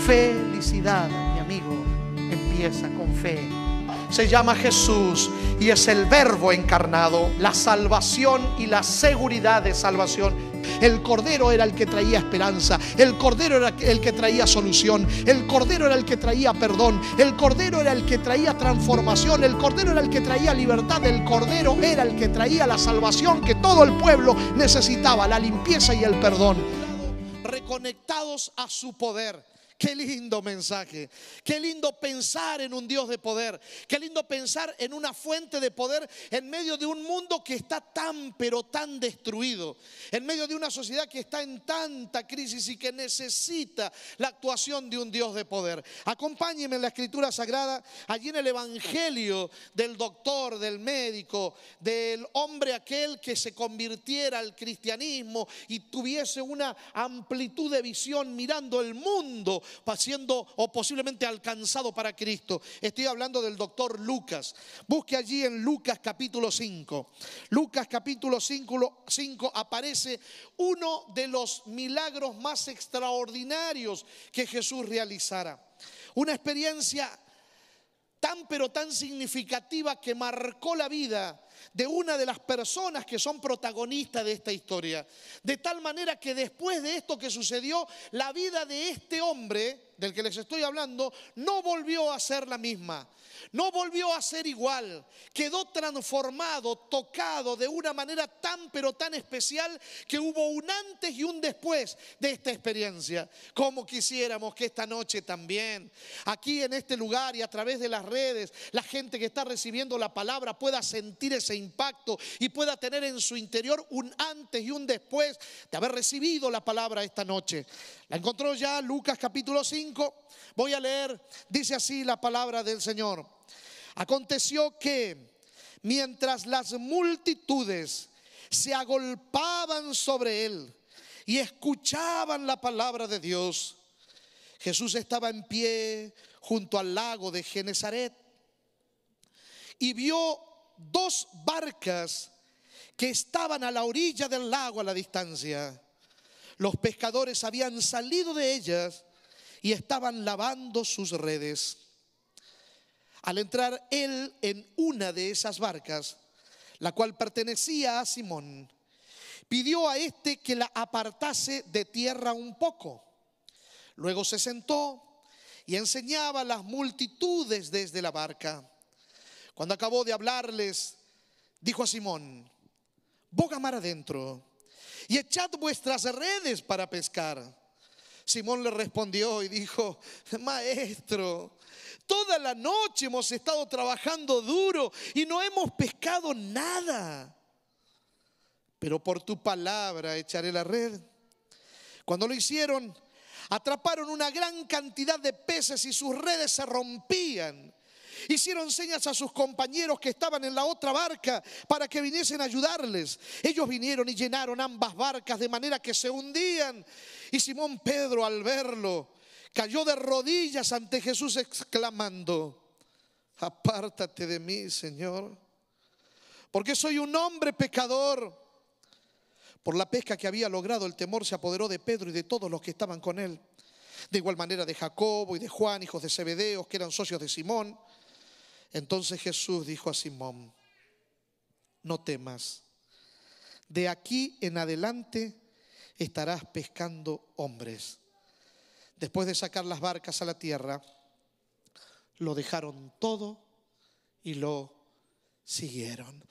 felicidad, mi amigo, empieza con fe. Se llama Jesús y es el Verbo encarnado, la salvación y la seguridad de salvación. El Cordero era el que traía esperanza, el Cordero era el que traía solución, el Cordero era el que traía perdón, el Cordero era el que traía transformación, el Cordero era el que traía libertad, el Cordero era el que traía la salvación que todo el pueblo necesitaba, la limpieza y el perdón. Reconectados a su poder. Qué lindo mensaje, qué lindo pensar en un Dios de poder, qué lindo pensar en una fuente de poder en medio de un mundo que está tan pero tan destruido, en medio de una sociedad que está en tanta crisis y que necesita la actuación de un Dios de poder. Acompáñenme en la Escritura Sagrada, allí en el Evangelio del doctor, del médico, del hombre aquel que se convirtiera al cristianismo y tuviese una amplitud de visión mirando el mundo siendo o posiblemente alcanzado para Cristo. Estoy hablando del doctor Lucas. Busque allí en Lucas capítulo 5. Lucas capítulo 5 aparece uno de los milagros más extraordinarios que Jesús realizara. Una experiencia tan pero tan significativa que marcó la vida de una de las personas que son protagonistas de esta historia. De tal manera que después de esto que sucedió, la vida de este hombre del que les estoy hablando no volvió a ser la misma. No volvió a ser igual, quedó transformado, tocado de una manera tan pero tan especial que hubo un antes y un después de esta experiencia. Como quisiéramos que esta noche también, aquí en este lugar y a través de las redes, la gente que está recibiendo la palabra pueda sentir ese impacto y pueda tener en su interior un antes y un después de haber recibido la palabra esta noche. ¿La encontró ya? Lucas capítulo 5. Voy a leer, dice así la palabra del Señor. Aconteció que mientras las multitudes se agolpaban sobre él y escuchaban la palabra de Dios, Jesús estaba en pie junto al lago de Genesaret y vio dos barcas que estaban a la orilla del lago a la distancia. Los pescadores habían salido de ellas y estaban lavando sus redes. Al entrar él en una de esas barcas, la cual pertenecía a Simón, pidió a éste que la apartase de tierra un poco. Luego se sentó y enseñaba a las multitudes desde la barca. Cuando acabó de hablarles, dijo a Simón: boga mar adentro y echad vuestras redes para pescar. Simón le respondió y dijo: Maestro, toda la noche hemos estado trabajando duro y no hemos pescado nada, pero por tu palabra echaré la red. Cuando lo hicieron, atraparon una gran cantidad de peces y sus redes se rompían. Hicieron señas a sus compañeros que estaban en la otra barca para que viniesen a ayudarles. Ellos vinieron y llenaron ambas barcas de manera que se hundían. Y Simón Pedro, al verlo, cayó de rodillas ante Jesús exclamando: apártate de mí, Señor, porque soy un hombre pecador. Por la pesca que había logrado, el temor se apoderó de Pedro y de todos los que estaban con él. De igual manera de Jacobo y de Juan, hijos de Zebedeo, que eran socios de Simón. Entonces Jesús dijo a Simón: no temas, de aquí en adelante estarás pescando hombres. Después de sacar las barcas a la tierra, lo dejaron todo y lo siguieron.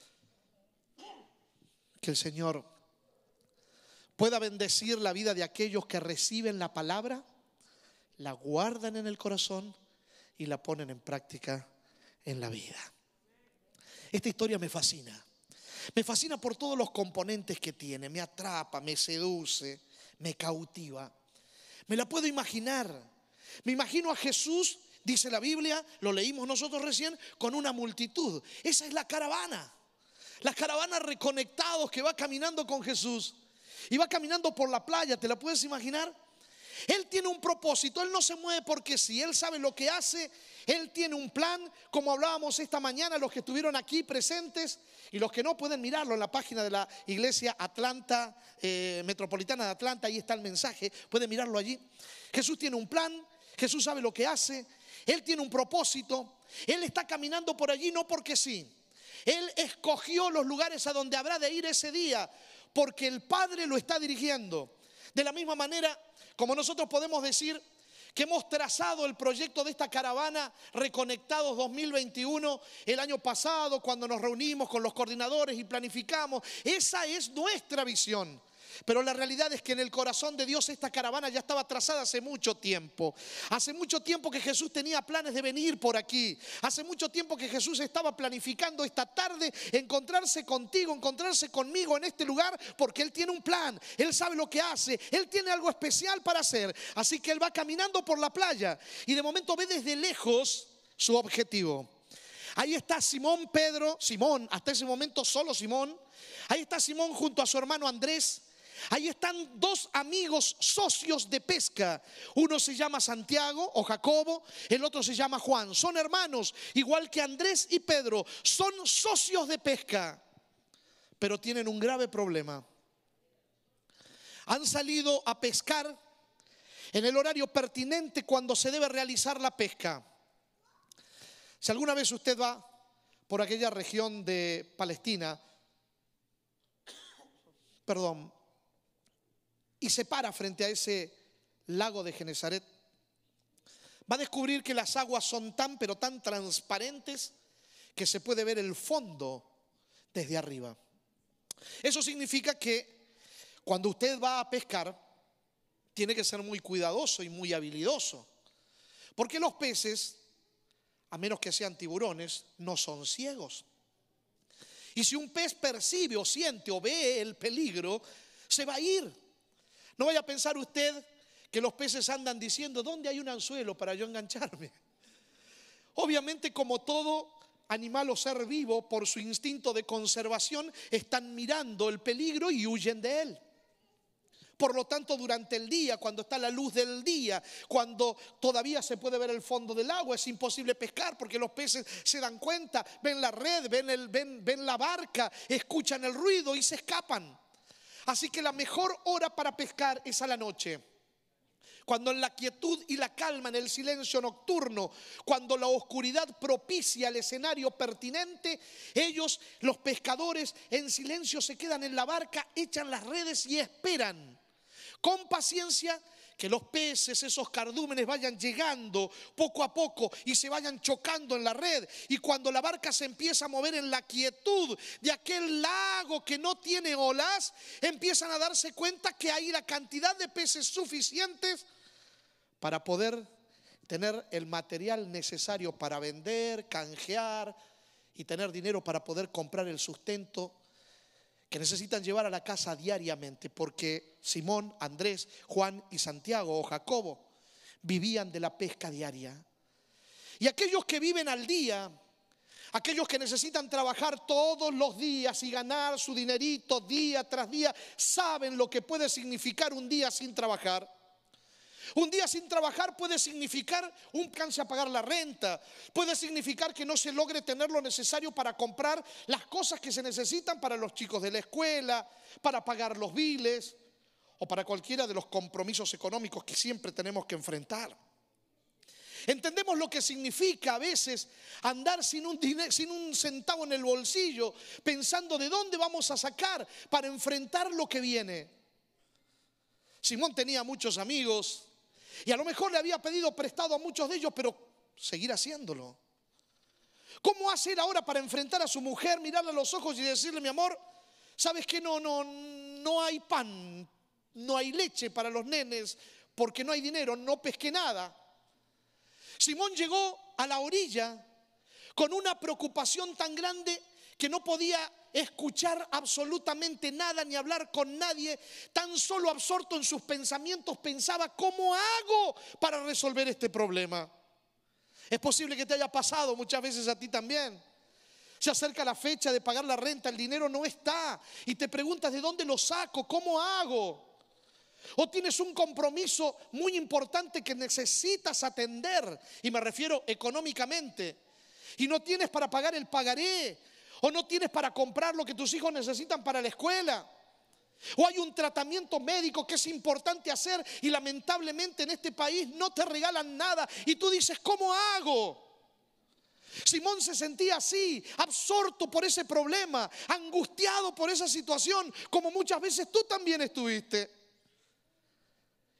Que el Señor pueda bendecir la vida de aquellos que reciben la palabra, la guardan en el corazón y la ponen en práctica en la vida. Esta historia me fascina. Me fascina por todos los componentes que tiene. Me atrapa, me seduce, me cautiva. Me la puedo imaginar. Me imagino a Jesús, dice la Biblia, lo leímos nosotros recién, con una multitud. Esa es la caravana. La caravana reconectados que va caminando con Jesús. Y va caminando por la playa, ¿te la puedes imaginar? Él tiene un propósito, Él no se mueve porque sí, Él sabe lo que hace, Él tiene un plan, como hablábamos esta mañana, los que estuvieron aquí presentes y los que no pueden mirarlo en la página de la iglesia Atlanta, Metropolitana de Atlanta, ahí está el mensaje, pueden mirarlo allí. Jesús tiene un plan, Jesús sabe lo que hace, Él tiene un propósito, Él está caminando por allí no porque sí. Él escogió los lugares a donde habrá de ir ese día porque el Padre lo está dirigiendo. De la misma manera como nosotros podemos decir que hemos trazado el proyecto de esta caravana Reconectados 2021 el año pasado cuando nos reunimos con los coordinadores y planificamos. Esa es nuestra visión. Pero la realidad es que en el corazón de Dios esta caravana ya estaba trazada hace mucho tiempo. Hace mucho tiempo que Jesús tenía planes de venir por aquí. Hace mucho tiempo que Jesús estaba planificando esta tarde encontrarse contigo, encontrarse conmigo en este lugar, porque Él tiene un plan, Él sabe lo que hace, Él tiene algo especial para hacer. Así que Él va caminando por la playa y de momento ve desde lejos su objetivo. Ahí está Simón, Pedro, Simón, hasta ese momento solo Simón. Ahí está Simón junto a su hermano Andrés. Ahí están dos amigos socios de pesca. Uno se llama Santiago o Jacobo, el otro se llama Juan. Son hermanos, igual que Andrés y Pedro. Son socios de pesca, pero tienen un grave problema. Han salido a pescar en el horario pertinente cuando se debe realizar la pesca. Si alguna vez usted va por aquella región de Palestina, y se para frente a ese lago de Genesaret, va a descubrir que las aguas son tan pero tan transparentes que se puede ver el fondo desde arriba. Eso significa que cuando usted va a pescar tiene que ser muy cuidadoso y muy habilidoso, porque los peces, a menos que sean tiburones, no son ciegos. Y si un pez percibe o siente o ve el peligro, se va a ir. No vaya a pensar usted que los peces andan diciendo, ¿dónde hay un anzuelo para yo engancharme? Obviamente, como todo animal o ser vivo, por su instinto de conservación, están mirando el peligro y huyen de él. Por lo tanto, durante el día, cuando está la luz del día, cuando todavía se puede ver el fondo del agua, es imposible pescar porque los peces se dan cuenta, ven la red, ven la barca, escuchan el ruido y se escapan. Así que la mejor hora para pescar es a la noche. Cuando en la quietud y la calma, en el silencio nocturno, cuando la oscuridad propicia el escenario pertinente, ellos, los pescadores, en silencio se quedan en la barca, echan las redes y esperan con paciencia que los peces, esos cardúmenes, vayan llegando poco a poco y se vayan chocando en la red. Y cuando la barca se empieza a mover en la quietud de aquel lago que no tiene olas, empiezan a darse cuenta que hay la cantidad de peces suficientes para poder tener el material necesario para vender, canjear y tener dinero para poder comprar el sustento que necesitan llevar a la casa diariamente, porque Simón, Andrés, Juan y Santiago o Jacobo vivían de la pesca diaria. Y aquellos que viven al día, aquellos que necesitan trabajar todos los días y ganar su dinerito día tras día, saben lo que puede significar un día sin trabajar. Un día sin trabajar puede significar un canse a pagar la renta, puede significar que no se logre tener lo necesario para comprar las cosas que se necesitan para los chicos de la escuela, para pagar los biles o para cualquiera de los compromisos económicos que siempre tenemos que enfrentar. Entendemos lo que significa a veces andar sin un centavo en el bolsillo, pensando de dónde vamos a sacar para enfrentar lo que viene. Simón tenía muchos amigos y a lo mejor le había pedido prestado a muchos de ellos, pero seguir haciéndolo. ¿Cómo hacer ahora para enfrentar a su mujer, mirarle a los ojos y decirle, mi amor, ¿sabes qué? No hay pan, no hay leche para los nenes porque no hay dinero, no pesqué nada. Simón llegó a la orilla con una preocupación tan grande que no podía escuchar absolutamente nada ni hablar con nadie, tan solo absorto en sus pensamientos pensaba, ¿cómo hago para resolver este problema? Es posible que te haya pasado muchas veces a ti también. Se acerca la fecha de pagar la renta, el dinero no está y te preguntas, ¿de dónde lo saco? ¿Cómo hago? O tienes un compromiso muy importante que necesitas atender, y me refiero económicamente, y no tienes para pagar el pagaré, o no tienes para comprar lo que tus hijos necesitan para la escuela. O hay un tratamiento médico que es importante hacer y lamentablemente en este país no te regalan nada. Y tú dices, ¿cómo hago? Simón se sentía así, absorto por ese problema, angustiado por esa situación, como muchas veces tú también estuviste.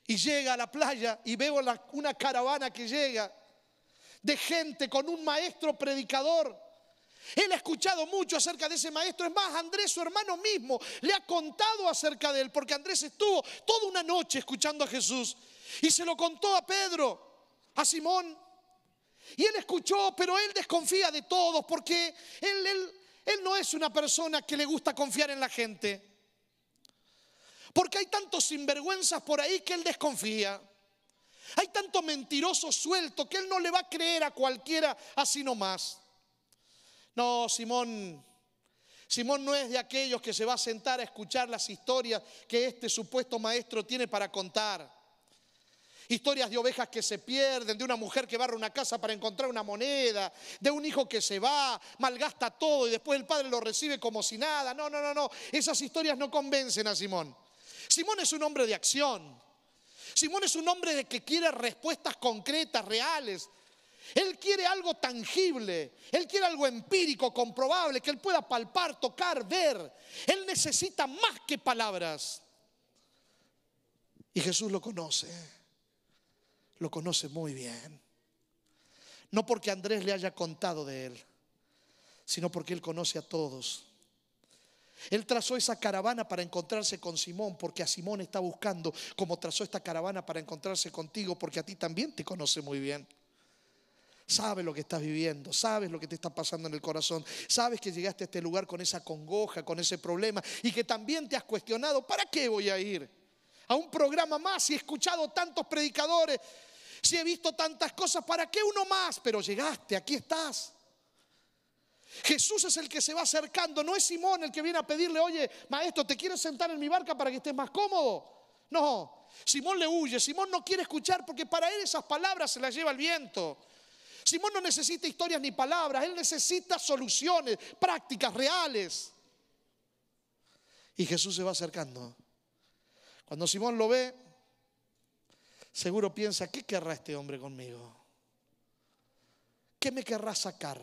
Y llega a la playa y veo una caravana que llega de gente con un maestro predicador. Él ha escuchado mucho acerca de ese maestro. Es más, Andrés, su hermano mismo, le ha contado acerca de él, porque Andrés estuvo toda una noche escuchando a Jesús y se lo contó a Pedro, a Simón. Y él escuchó, pero él desconfía de todos, porque él no es una persona que le gusta confiar en la gente. Porque hay tantos sinvergüenzas por ahí que él desconfía. Hay tanto mentiroso suelto que él no le va a creer a cualquiera así nomás. No, Simón no es de aquellos que se va a sentar a escuchar las historias que este supuesto maestro tiene para contar. Historias de ovejas que se pierden, de una mujer que barre una casa para encontrar una moneda, de un hijo que se va, malgasta todo y después el padre lo recibe como si nada. No. Esas historias no convencen a Simón. Simón es un hombre de acción. Simón es un hombre de que quiere respuestas concretas, reales. Él quiere algo tangible, él quiere algo empírico, comprobable, que él pueda palpar, tocar, ver. Él necesita más que palabras. Y Jesús lo conoce muy bien. No porque Andrés le haya contado de él, sino porque él conoce a todos. Él trazó esa caravana para encontrarse con Simón, porque a Simón está buscando, como trazó esta caravana para encontrarse contigo, porque a ti también te conoce muy bien. Sabes lo que estás viviendo, sabes lo que te está pasando en el corazón, sabes que llegaste a este lugar con esa congoja, con ese problema, y que también te has cuestionado, ¿para qué voy a ir a un programa más si he escuchado tantos predicadores, si he visto tantas cosas? ¿Para qué uno más? Pero llegaste, aquí estás. Jesús es el que se va acercando, no es Simón el que viene a pedirle, oye, maestro, ¿te quieres sentar en mi barca para que estés más cómodo? No, Simón le huye, Simón no quiere escuchar porque para él esas palabras se las lleva el viento. Simón no necesita historias ni palabras, él necesita soluciones prácticas, reales. Y Jesús se va acercando. Cuando Simón lo ve, seguro piensa, ¿qué querrá este hombre conmigo? ¿Qué me querrá sacar?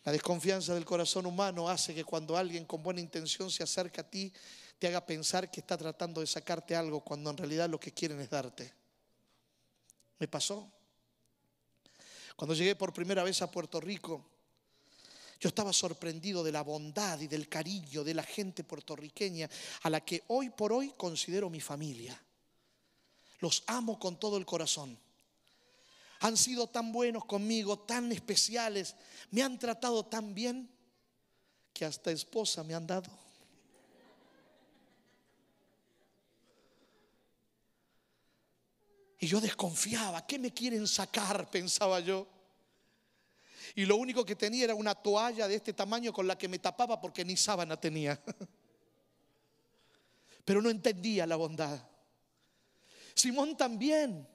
La desconfianza del corazón humano hace que cuando alguien con buena intención se acerca a ti, te haga pensar que está tratando de sacarte algo cuando en realidad lo que quieren es darte. Me pasó. Cuando llegué por primera vez a Puerto Rico, yo estaba sorprendido de la bondad y del cariño de la gente puertorriqueña a la que hoy por hoy considero mi familia. Los amo con todo el corazón. Han sido tan buenos conmigo, tan especiales, me han tratado tan bien que hasta esposa me han dado. Y yo desconfiaba, ¿qué me quieren sacar? Pensaba yo. Y lo único que tenía era una toalla de este tamaño con la que me tapaba porque ni sábana tenía. Pero no entendía la bondad. Simón también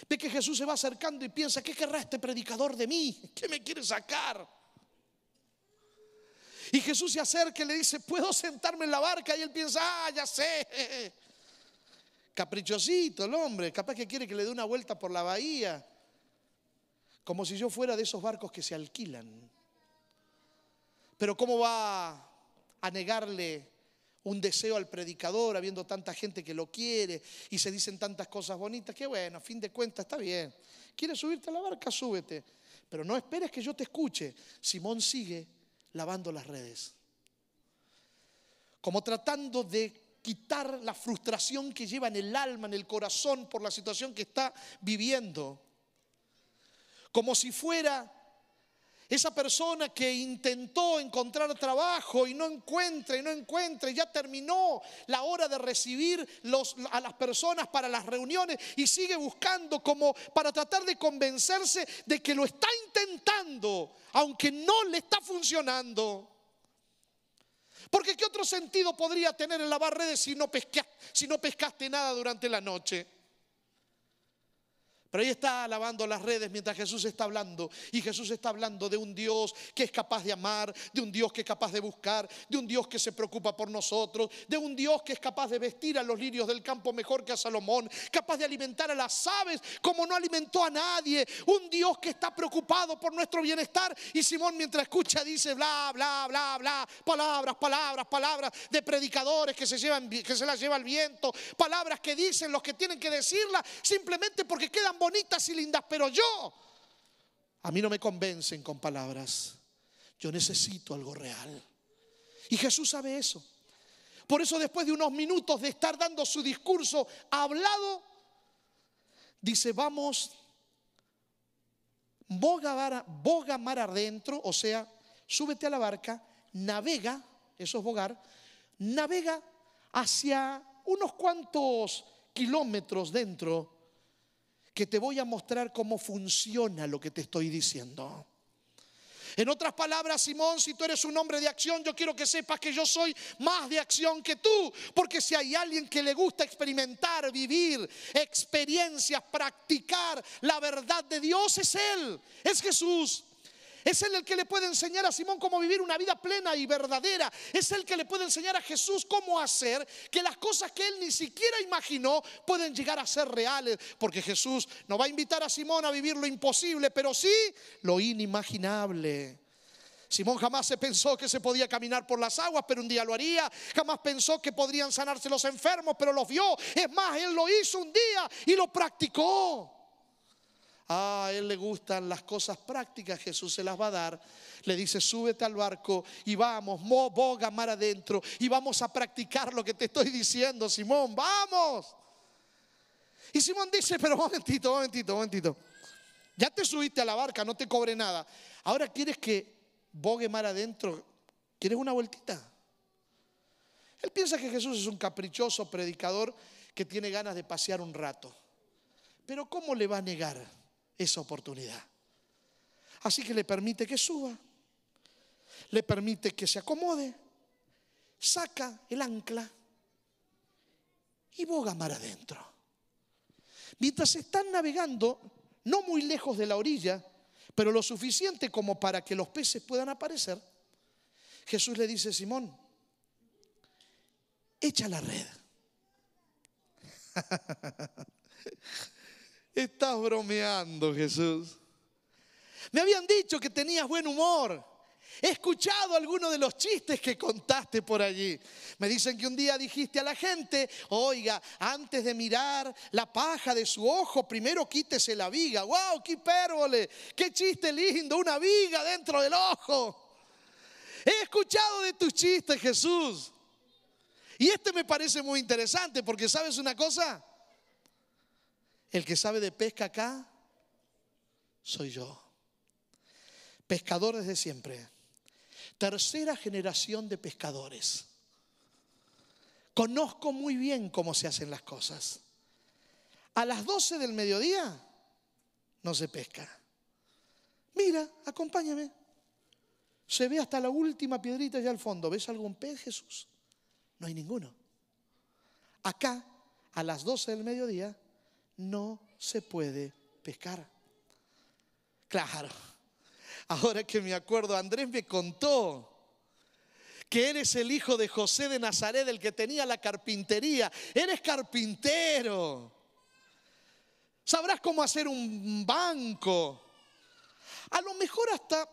ve que Jesús se va acercando y piensa, ¿qué querrá este predicador de mí? ¿Qué me quiere sacar? Y Jesús se acerca y le dice, ¿puedo sentarme en la barca? Y él piensa, ya sé. Caprichosito el hombre, capaz que quiere que le dé una vuelta por la bahía, como si yo fuera de esos barcos que se alquilan. Pero ¿cómo va a negarle un deseo al predicador habiendo tanta gente que lo quiere y se dicen tantas cosas bonitas? Que bueno, a fin de cuentas está bien. ¿Quieres subirte a la barca? Súbete, pero no esperes que yo te escuche. Simón sigue lavando las redes, como tratando de quitar la frustración que lleva en el alma, en el corazón por la situación que está viviendo. Como si fuera esa persona que intentó encontrar trabajo y no encuentra y ya terminó la hora de recibir a las personas para las reuniones y sigue buscando como para tratar de convencerse de que lo está intentando, aunque no le está funcionando. Porque ¿qué otro sentido podría tener el lavar redes si no pescaste nada durante la noche? Pero ahí está lavando las redes mientras Jesús está hablando. Y Jesús está hablando de un Dios que es capaz de amar, de un Dios que es capaz de buscar, de un Dios que se preocupa por nosotros, de un Dios que es capaz de vestir a los lirios del campo mejor que a Salomón, capaz de alimentar a las aves como no alimentó a nadie. Un Dios que está preocupado por nuestro bienestar. Y Simón, mientras escucha, dice bla, bla, bla, bla, palabras, palabras, palabras de predicadores que se las lleva el viento, palabras que dicen los que tienen que decirlas simplemente porque quedan bonitas y lindas, pero a mí no me convencen con palabras. Yo necesito algo real. Y Jesús sabe eso. Por eso, después de unos minutos de estar dando su discurso hablado, dice: vamos, boga mar adentro, o sea, súbete a la barca, navega, eso es bogar, navega hacia unos cuantos kilómetros dentro, que te voy a mostrar cómo funciona lo que te estoy diciendo. En otras palabras, Simón, si tú eres un hombre de acción, yo quiero que sepas que yo soy más de acción que tú. Porque si hay alguien que le gusta experimentar, vivir experiencias, practicar la verdad de Dios, es Él, es Jesús. Es Él el que le puede enseñar a Simón cómo vivir una vida plena y verdadera. Es Él que le puede enseñar a Jesús cómo hacer que las cosas que Él ni siquiera imaginó pueden llegar a ser reales. Porque Jesús no va a invitar a Simón a vivir lo imposible, pero sí lo inimaginable. Simón jamás se pensó que se podía caminar por las aguas, pero un día lo haría. Jamás pensó que podrían sanarse los enfermos, pero los vio. Es más, Él lo hizo un día y lo practicó. A Él le gustan las cosas prácticas, Jesús se las va a dar. Le dice: súbete al barco y vamos, boga mar adentro, y vamos a practicar lo que te estoy diciendo, Simón, vamos. Y Simón dice: pero momentito. Ya te subiste a la barca, no te cobré nada. Ahora quieres que bogue mar adentro, ¿quieres una vueltita? Él piensa que Jesús es un caprichoso predicador que tiene ganas de pasear un rato. Pero ¿cómo le va a negar esa oportunidad? Así que le permite que suba, le permite que se acomode, saca el ancla y boga mar adentro. Mientras están navegando, no muy lejos de la orilla, pero lo suficiente como para que los peces puedan aparecer, Jesús le dice: Simón, echa la red. Estás bromeando, Jesús. Me habían dicho que tenías buen humor. He escuchado algunos de los chistes que contaste por allí. Me dicen que un día dijiste a la gente: oiga, antes de mirar la paja de su ojo, primero quítese la viga. ¡Wow! ¡Qué hipérbole! ¡Qué chiste lindo! Una viga dentro del ojo. He escuchado de tus chistes, Jesús. Y este me parece muy interesante porque, ¿sabes una cosa? El que sabe de pesca acá soy yo. Pescador desde siempre. Tercera generación de pescadores. Conozco muy bien cómo se hacen las cosas. A las 12 del mediodía no se pesca. Mira, acompáñame. Se ve hasta la última piedrita allá al fondo. ¿Ves algún pez, Jesús? No hay ninguno. Acá, a las 12 del mediodía, no se puede pescar. Claro. Ahora que me acuerdo, Andrés me contó que eres el hijo de José de Nazaret, el que tenía la carpintería. Eres carpintero. Sabrás cómo hacer un banco. A lo mejor hasta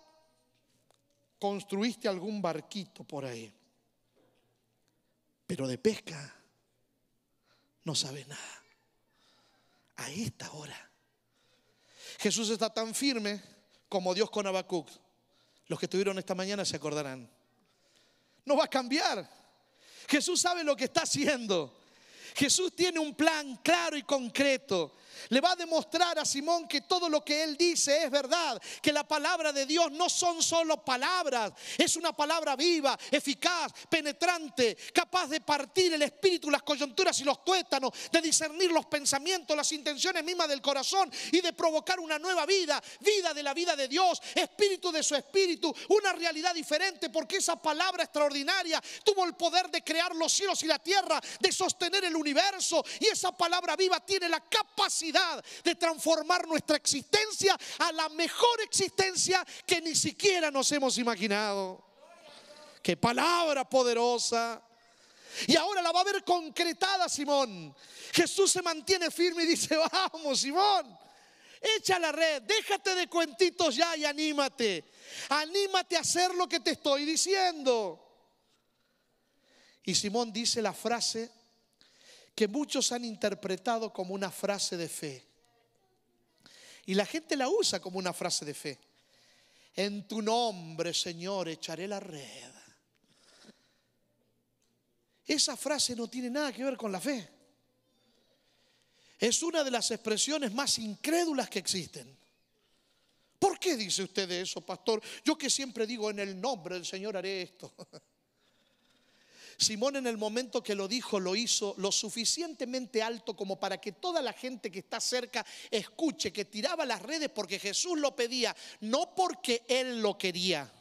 construiste algún barquito por ahí. Pero de pesca no sabes nada. A esta hora. Jesús está tan firme como Dios con Habacuc. Los que estuvieron esta mañana se acordarán. No va a cambiar. Jesús sabe lo que está haciendo. Jesús tiene un plan claro y concreto. Le va a demostrar a Simón que todo lo que él dice es verdad, que la palabra de Dios no son solo palabras, es una palabra viva, eficaz, penetrante, capaz de partir el espíritu, las coyunturas y los tuétanos, de discernir los pensamientos, las intenciones mismas del corazón y de provocar una nueva vida, vida de la vida de Dios, espíritu de su espíritu, una realidad diferente, porque esa palabra extraordinaria tuvo el poder de crear los cielos y la tierra, de sostener el universo, y esa palabra viva tiene la capacidad de transformar nuestra existencia a la mejor existencia que ni siquiera nos hemos imaginado. ¡Qué palabra poderosa! Y ahora la va a ver concretada Simón. Jesús se mantiene firme y dice: vamos, Simón, echa la red, déjate de cuentitos ya y anímate. Anímate a hacer lo que te estoy diciendo. Y Simón dice la frase que muchos han interpretado como una frase de fe. Y la gente la usa como una frase de fe. En tu nombre, Señor, echaré la red. Esa frase no tiene nada que ver con la fe. Es una de las expresiones más incrédulas que existen. ¿Por qué dice usted eso, pastor? Yo que siempre digo, en el nombre del Señor haré esto. Simón, en el momento que lo dijo, lo hizo lo suficientemente alto como para que toda la gente que está cerca escuche que tiraba las redes porque Jesús lo pedía, no porque él lo quería.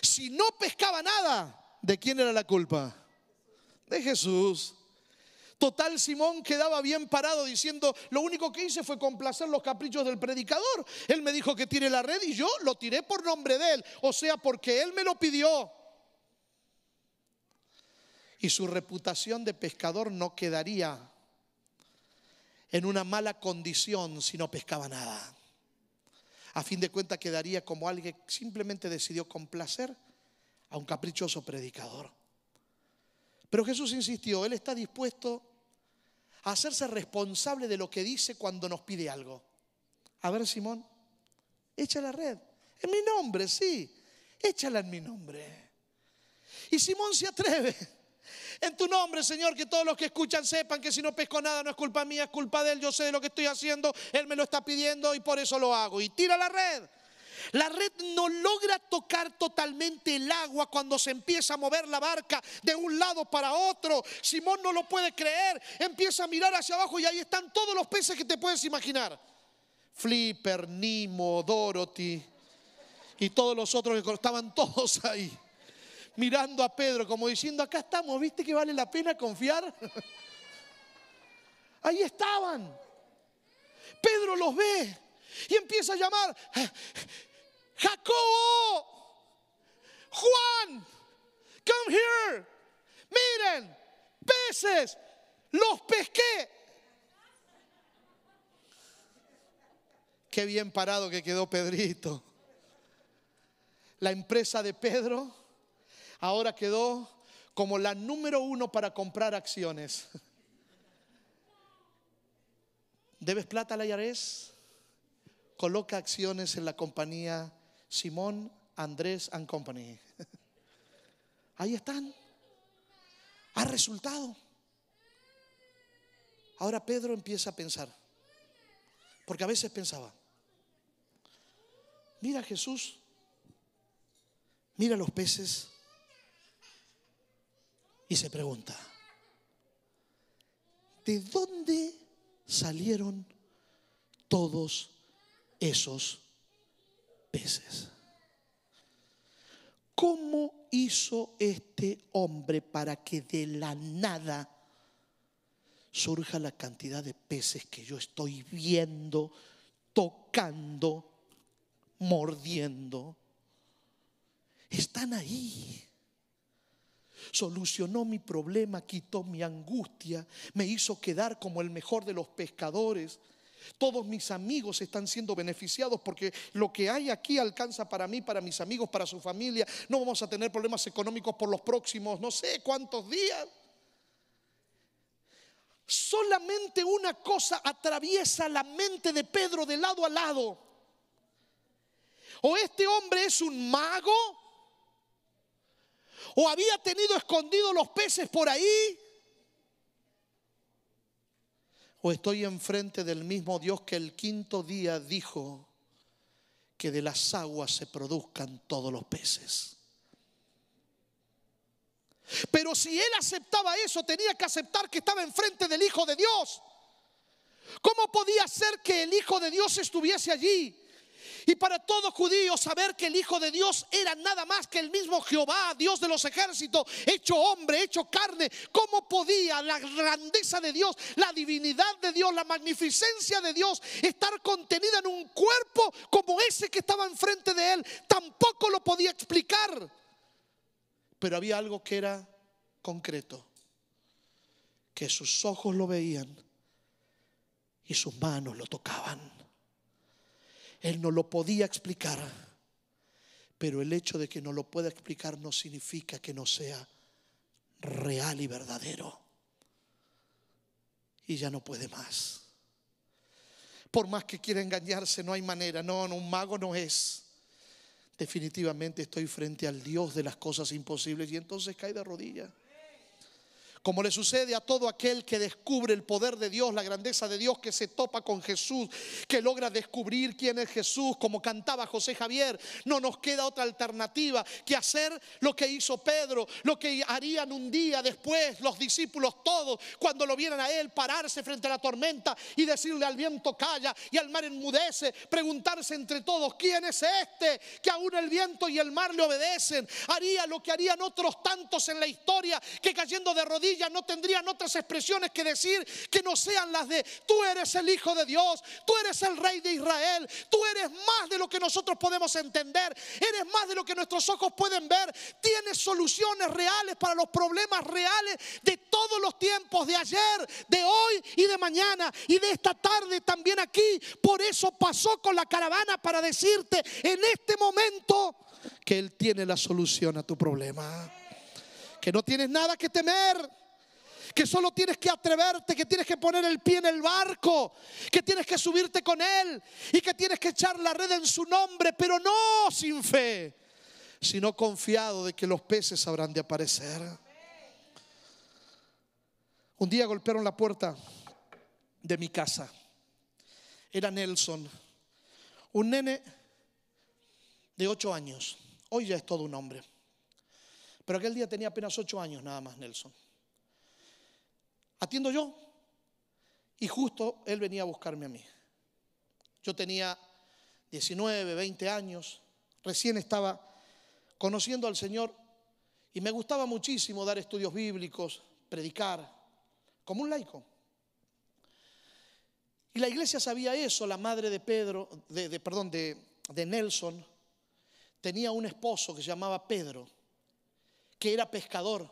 Si no pescaba nada, ¿de quién era la culpa? De Jesús. Total, Simón quedaba bien parado diciendo: lo único que hice fue complacer los caprichos del predicador. Él me dijo que tire la red y yo lo tiré por nombre de él, o sea, porque él me lo pidió. Y su reputación de pescador no quedaría en una mala condición si no pescaba nada. A fin de cuentas quedaría como alguien que simplemente decidió complacer a un caprichoso predicador. Pero Jesús insistió, Él está dispuesto a hacerse responsable de lo que dice cuando nos pide algo. A ver, Simón, echa la red. En mi nombre, sí, échala en mi nombre. Y Simón se atreve. En tu nombre, Señor, que todos los que escuchan sepan que si no pesco nada no es culpa mía, es culpa de Él. Yo sé de lo que estoy haciendo, Él me lo está pidiendo y por eso lo hago. Y tira la red. La red no logra tocar totalmente el agua cuando se empieza a mover la barca de un lado para otro. Simón no lo puede creer, empieza a mirar hacia abajo y ahí están todos los peces que te puedes imaginar. Flipper, Nemo, Dorothy y todos los otros que estaban todos ahí, mirando a Pedro como diciendo: acá estamos, ¿viste que vale la pena confiar? Ahí estaban. Pedro los ve y empieza a llamar: Jacobo, Juan, come here. Miren, peces, los pesqué. Qué bien parado que quedó Pedrito. La empresa de Pedro ahora quedó como la número 1 para comprar acciones. ¿Debes plata a la IRS? Coloca acciones en la compañía Simón Andrés and Company. Ahí están. Ha resultado. Ahora Pedro empieza a pensar, porque a veces pensaba: mira Jesús, mira los peces. Y se pregunta: ¿de dónde salieron todos esos peces? ¿Cómo hizo este hombre para que de la nada surja la cantidad de peces que yo estoy viendo, tocando, mordiendo? Están ahí. Solucionó mi problema, quitó mi angustia, me hizo quedar como el mejor de los pescadores. Todos mis amigos están siendo beneficiados porque lo que hay aquí alcanza para mí, para mis amigos, para su familia. No vamos a tener problemas económicos por los próximos no sé cuántos días. Solamente una cosa atraviesa la mente de Pedro de lado a lado: o este hombre es un mago, o había tenido escondidos los peces por ahí, ¿O estoy enfrente del mismo Dios que el quinto día dijo que de las aguas se produzcan todos los peces? Pero si él aceptaba eso, tenía que aceptar que estaba enfrente del Hijo de Dios. ¿Cómo podía ser que el Hijo de Dios estuviese allí? Y para todo judío saber que el Hijo de Dios era nada más que el mismo Jehová, Dios de los ejércitos, hecho hombre, hecho carne. ¿Cómo podía la grandeza de Dios, la divinidad de Dios, la magnificencia de Dios estar contenida en un cuerpo como ese que estaba enfrente de él? Tampoco lo podía explicar. Pero había algo que era concreto, que sus ojos lo veían y sus manos lo tocaban. Él no lo podía explicar, pero el hecho de que no lo pueda explicar no significa que no sea real y verdadero. Y ya no puede más. Por más que quiera engañarse, no hay manera. No, un mago no es. Definitivamente estoy frente al Dios de las cosas imposibles. Y entonces cae de rodillas. Como le sucede a todo aquel que descubre el poder de Dios, la grandeza de Dios, que se topa con Jesús, que logra descubrir quién es Jesús, como cantaba José Javier. No nos queda otra alternativa que hacer lo que hizo Pedro, lo que harían un día después los discípulos todos, cuando lo vieran a él pararse frente a la tormenta y decirle al viento calla y al mar enmudece, preguntarse entre todos, ¿quién es este que aún el viento y el mar le obedecen? Haría lo que harían otros tantos en la historia, que cayendo de rodillas no tendrían otras expresiones que decir que no sean las de: tú eres el Hijo de Dios, tú eres el Rey de Israel, tú eres más de lo que nosotros podemos entender, eres más de lo que nuestros ojos pueden ver, tienes soluciones reales para los problemas reales de todos los tiempos, de ayer, de hoy y de mañana y de esta tarde también aquí. Por eso pasó con la caravana, para decirte en este momento que Él tiene la solución a tu problema, que no tienes nada que temer, que solo tienes que atreverte, que tienes que poner el pie en el barco, que tienes que subirte con Él y que tienes que echar la red en su nombre, pero no sin fe, sino confiado de que los peces habrán de aparecer. Un día golpearon la puerta de mi casa. Era Nelson, un nene de 8 años. Hoy ya es todo un hombre, pero aquel día tenía apenas 8 años nada más Nelson. Atiendo yo y justo él venía a buscarme a mí. Yo tenía 19, 20 años, recién estaba conociendo al Señor y me gustaba muchísimo dar estudios bíblicos, predicar, como un laico. Y la iglesia sabía eso. La madre de Pedro, de Nelson, tenía un esposo que se llamaba Pedro, que era pescador,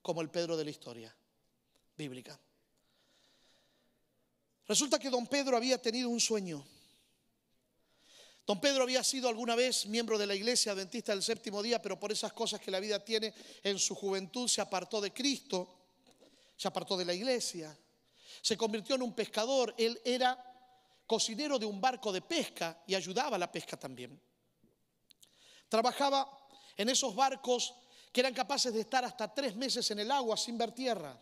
como el Pedro de la historia bíblica. Resulta que don Pedro había tenido un sueño. Don Pedro había sido alguna vez miembro de la iglesia adventista del séptimo día, pero por esas cosas que la vida tiene, en su juventud se apartó de Cristo, se apartó de la iglesia, se convirtió en un pescador. Él era cocinero de un barco de pesca y ayudaba a la pesca también. Trabajaba en esos barcos que eran capaces de estar hasta 3 meses en el agua sin ver tierra.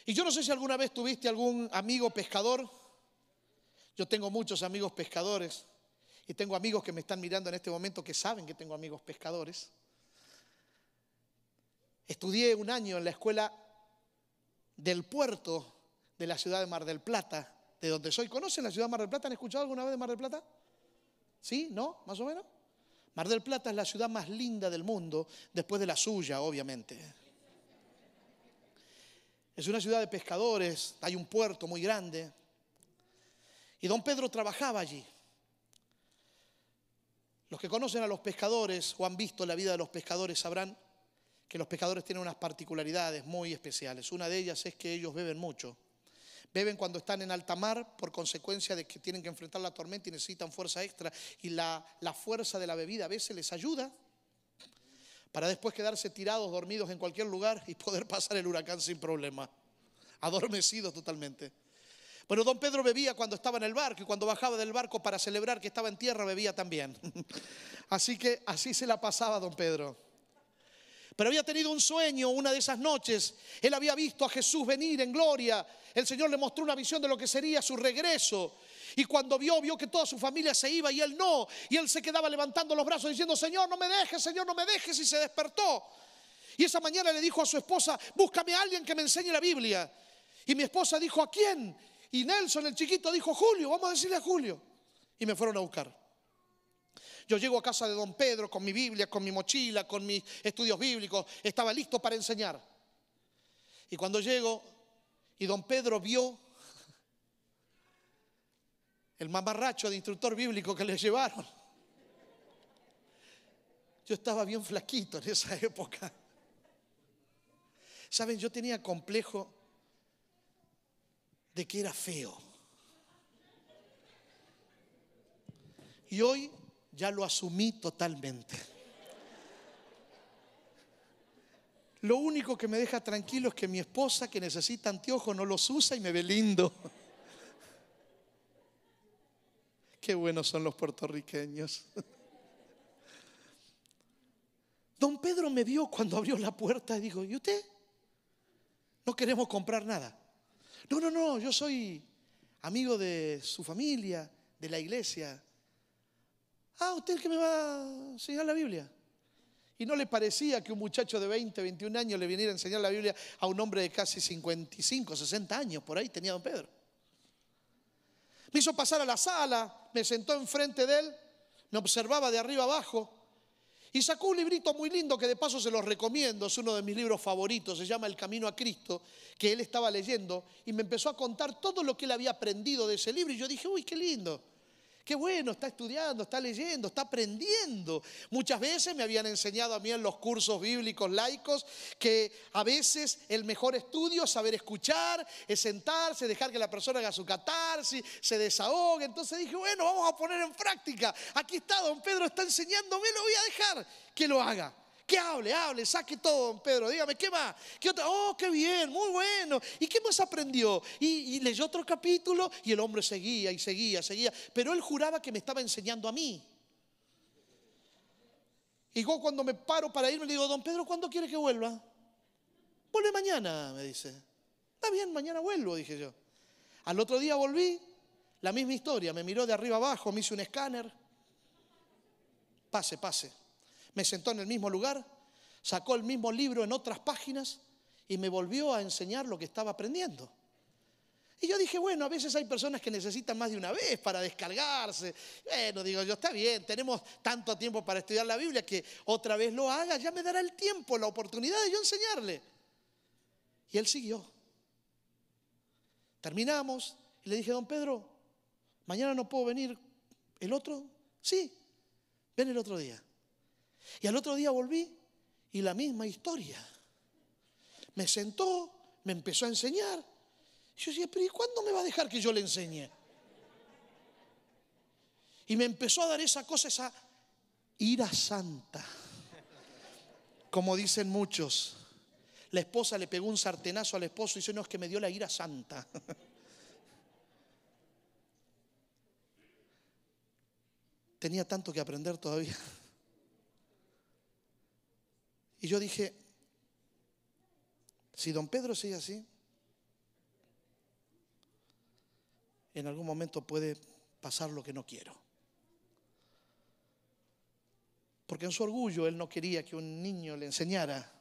Y yo no sé si alguna vez tuviste algún amigo pescador. Yo tengo muchos amigos pescadores y tengo amigos que me están mirando en este momento que saben que tengo amigos pescadores. Estudié un año en la escuela del puerto de la ciudad de Mar del Plata, de donde soy. ¿Conocen la ciudad de Mar del Plata? ¿Han escuchado alguna vez de Mar del Plata? ¿Sí? ¿No? ¿Más o menos? Mar del Plata es la ciudad más linda del mundo, después de la suya, obviamente. Es una ciudad de pescadores, hay un puerto muy grande. Y don Pedro trabajaba allí. Los que conocen a los pescadores o han visto la vida de los pescadores sabrán que los pescadores tienen unas particularidades muy especiales. Una de ellas es que ellos beben mucho. Beben cuando están en alta mar por consecuencia de que tienen que enfrentar la tormenta y necesitan fuerza extra. Y la fuerza de la bebida a veces les ayuda para después quedarse tirados, dormidos en cualquier lugar y poder pasar el huracán sin problema, adormecidos totalmente. Bueno, don Pedro bebía cuando estaba en el barco y cuando bajaba del barco para celebrar que estaba en tierra bebía también. Así que así se la pasaba don Pedro. Pero había tenido un sueño una de esas noches. Él había visto a Jesús venir en gloria. El Señor le mostró una visión de lo que sería su regreso. Y cuando vio que toda su familia se iba y él no. Y él se quedaba levantando los brazos diciendo: Señor, no me dejes, Señor, no me dejes. Y se despertó. Y esa mañana le dijo a su esposa: búscame a alguien que me enseñe la Biblia. Y mi esposa dijo: ¿a quién? Y Nelson, el chiquito, dijo: Julio, vamos a decirle a Julio. Y me fueron a buscar. Yo llego a casa de don Pedro con mi Biblia, con mi mochila, con mis estudios bíblicos. Estaba listo para enseñar. Y cuando llego y don Pedro vio el mamarracho de instructor bíblico que le llevaron. Yo estaba bien flaquito en esa época. Saben, yo tenía complejo de que era feo. Y hoy ya lo asumí totalmente. Lo único que me deja tranquilo es que mi esposa, que necesita anteojos, no los usa y me ve lindo. Qué buenos son los puertorriqueños. Don Pedro me vio cuando abrió la puerta y dijo: ¿y usted? No queremos comprar nada. No, yo soy amigo de su familia, de la iglesia. Ah, ¿usted que me va a enseñar la Biblia? Y no le parecía que un muchacho de 20, 21 años le viniera a enseñar la Biblia a un hombre de casi 55, 60 años, por ahí tenía don Pedro. Me hizo pasar a la sala, me sentó enfrente de él, me observaba de arriba abajo y sacó un librito muy lindo que de paso se los recomiendo, es uno de mis libros favoritos, se llama El Camino a Cristo, que él estaba leyendo y me empezó a contar todo lo que él había aprendido de ese libro y yo dije: uy, qué lindo. Qué bueno, está estudiando, está leyendo, está aprendiendo. Muchas veces me habían enseñado a mí en los cursos bíblicos laicos que a veces el mejor estudio es saber escuchar, es sentarse, dejar que la persona haga su catarsis, se desahogue. Entonces dije: bueno, vamos a poner en práctica. Aquí está, don Pedro está enseñándome, lo voy a dejar que lo haga. Que hable, saque todo, don Pedro. Dígame, ¿qué más? ¿Qué otra? Oh, qué bien, muy bueno. ¿Y qué más aprendió? Y leyó otro capítulo y el hombre seguía y seguía. Pero él juraba que me estaba enseñando a mí. Y yo cuando me paro para irme le digo: don Pedro, ¿cuándo quiere que vuelva? Vuelve mañana, me dice. Está bien, mañana vuelvo, dije yo. Al otro día volví, la misma historia. Me miró de arriba abajo, me hizo un escáner. Pase. Me sentó en el mismo lugar, sacó el mismo libro en otras páginas y me volvió a enseñar lo que estaba aprendiendo. Y yo dije: bueno, a veces hay personas que necesitan más de una vez para descargarse. Bueno, digo yo, está bien, tenemos tanto tiempo para estudiar la Biblia que otra vez lo haga, ya me dará el tiempo, la oportunidad de yo enseñarle. Y él siguió. Terminamos y le dije: don Pedro, ¿mañana no puedo venir el otro? Sí, ven el otro día. Y al otro día volví y la misma historia. Me sentó, me empezó a enseñar. Y yo decía: pero ¿y cuándo me va a dejar que yo le enseñe? Y me empezó a dar esa cosa, esa ira santa. Como dicen muchos, la esposa le pegó un sartenazo al esposo y dice: no, es que me dio la ira santa. Tenía tanto que aprender todavía. Y yo dije: si don Pedro sigue así, en algún momento puede pasar lo que no quiero. Porque en su orgullo él no quería que un niño le enseñara.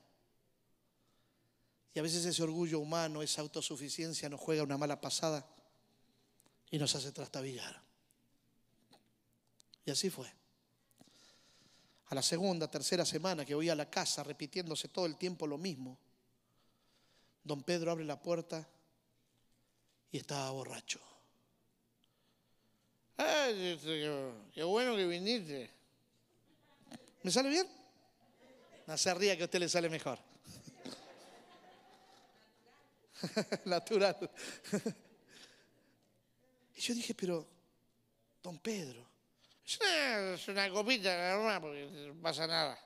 Y a veces ese orgullo humano, esa autosuficiencia nos juega una mala pasada y nos hace trastabillar. Y así fue. A la segunda, tercera semana que voy a la casa repitiéndose todo el tiempo lo mismo, don Pedro abre la puerta y estaba borracho. ¡Ay, qué bueno que viniste! ¿Me sale bien? No se ría, que a usted le sale mejor. Natural. Y yo dije: pero, don Pedro, es una copita normal, porque no pasa nada.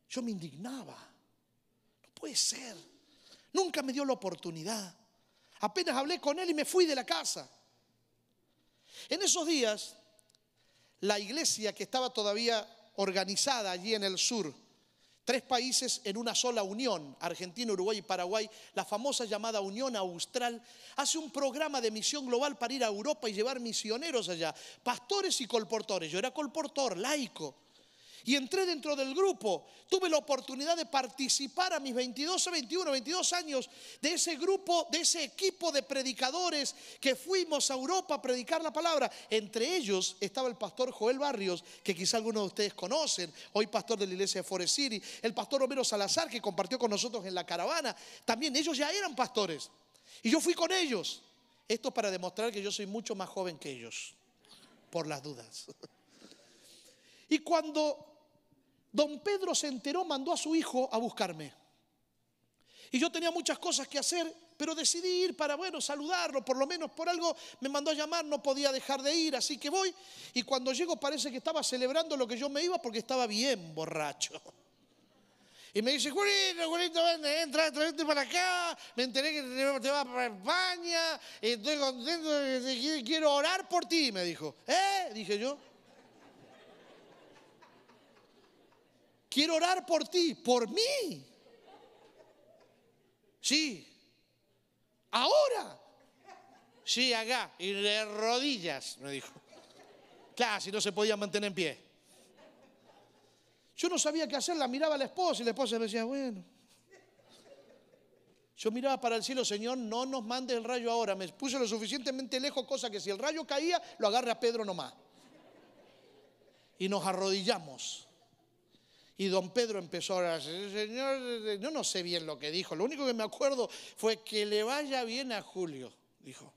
Yo me indignaba. No puede ser. Nunca me dio la oportunidad. Apenas hablé con él y me fui de la casa. En esos días, la iglesia que estaba todavía organizada allí en el sur. 3 países en una sola unión, Argentina, Uruguay y Paraguay, la famosa llamada Unión Austral, hace un programa de misión global para ir a Europa y llevar misioneros allá, pastores y colportores. Yo era colportor, laico, y entré dentro del grupo. Tuve la oportunidad de participar a mis 22 años de ese grupo, de ese equipo de predicadores que fuimos a Europa a predicar la palabra. Entre ellos estaba el pastor Joel Barrios, que quizá algunos de ustedes conocen, hoy pastor de la iglesia de Forest City, el pastor Romero Salazar, que compartió con nosotros en la caravana. También ellos ya eran pastores y yo fui con ellos. Esto para demostrar que yo soy mucho más joven que ellos, por las dudas. Y cuando don Pedro se enteró, mandó a su hijo a buscarme. Y yo tenía muchas cosas que hacer, pero decidí ir para, saludarlo, por lo menos por algo me mandó a llamar, no podía dejar de ir, así que voy. Y cuando llego parece que estaba celebrando lo que yo me iba porque estaba bien borracho. Y me dice, Julito, entra para acá, me enteré que te vas para España, estoy contento, quiero orar por ti, me dijo. Dije yo. Quiero orar por ti, por mí. Sí. ¿Ahora? Sí, acá. Y de rodillas, me dijo. Claro, si no se podía mantener en pie. Yo no sabía qué hacer, la miraba a la esposa y la esposa me decía, bueno. Yo miraba para el cielo, Señor, no nos mandes el rayo ahora. Me puse lo suficientemente lejos, cosa que si el rayo caía, lo agarre a Pedro nomás. Y nos arrodillamos. Y don Pedro empezó a orar, Señor, yo no sé bien lo que dijo, lo único que me acuerdo fue que le vaya bien a Julio, dijo.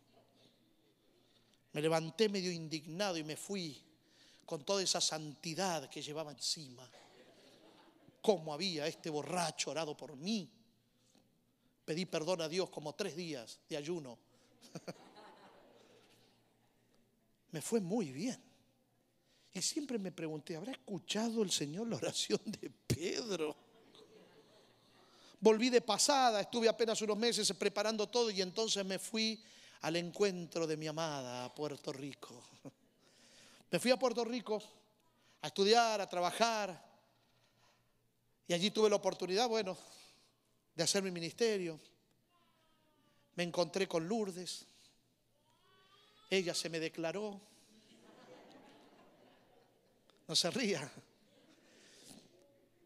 Me levanté medio indignado y me fui con toda esa santidad que llevaba encima. ¿Cómo había este borracho orado por mí? Pedí perdón a Dios como 3 días de ayuno. Me fue muy bien. Y siempre me pregunté, ¿habrá escuchado el Señor la oración de Pedro? Volví de pasada, estuve apenas unos meses preparando todo y entonces me fui al encuentro de mi amada a Puerto Rico. Me fui a Puerto Rico a estudiar, a trabajar y allí tuve la oportunidad, de hacer mi ministerio. Me encontré con Lourdes, ella se me declaró. No se ría.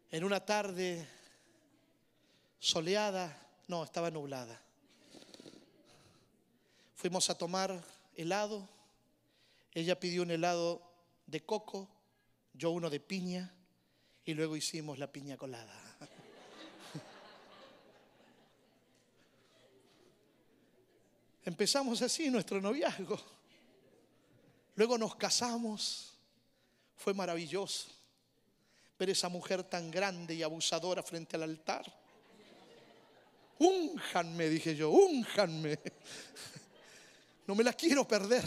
En una tarde soleada, no, estaba nublada. Fuimos a tomar helado. Ella pidió un helado de coco, yo uno de piña y luego hicimos la piña colada. Empezamos así nuestro noviazgo. Luego nos casamos. Fue maravilloso ver esa mujer tan grande y abusadora frente al altar. Únjanme, dije yo, únjanme. No me la quiero perder.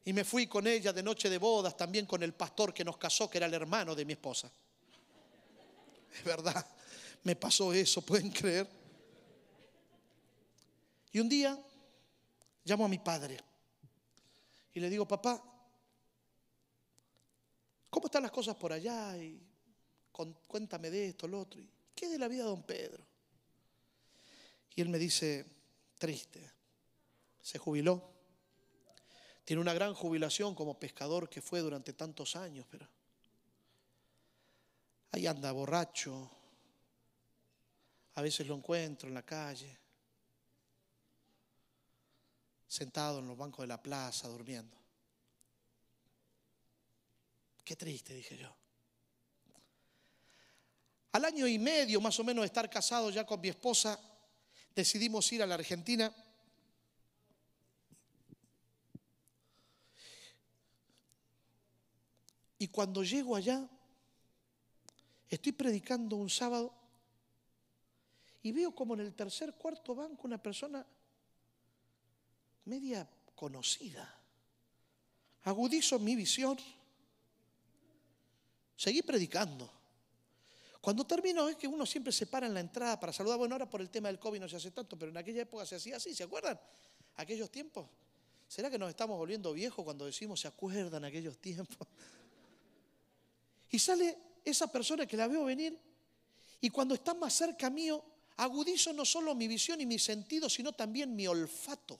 Y me fui con ella de noche de bodas, también con el pastor que nos casó, que era el hermano de mi esposa. Es verdad, me pasó eso, ¿pueden creer? Y un día llamo a mi padre y le digo, papá, ¿cómo están las cosas por allá? Y cuéntame de esto, lo otro. ¿Y qué de la vida de don Pedro? Y él me dice, triste. Se jubiló. Tiene una gran jubilación como pescador que fue durante tantos años, pero ahí anda borracho. A veces lo encuentro en la calle, sentado en los bancos de la plaza, durmiendo. Qué triste, dije yo. Al año y medio más o menos de estar casado ya con mi esposa, decidimos ir a la Argentina. Y cuando llego allá, estoy predicando un sábado y veo como en el tercer, cuarto banco una persona media conocida. Agudizo mi visión. Seguí predicando. Cuando termino es que uno siempre se para en la entrada para saludar. Bueno, ahora por el tema del COVID no se hace tanto, pero en aquella época se hacía así, ¿se acuerdan? Aquellos tiempos. ¿Será que nos estamos volviendo viejos cuando decimos se acuerdan aquellos tiempos? Y sale esa persona que la veo venir y cuando está más cerca mío, agudizo no solo mi visión y mi sentido, sino también mi olfato.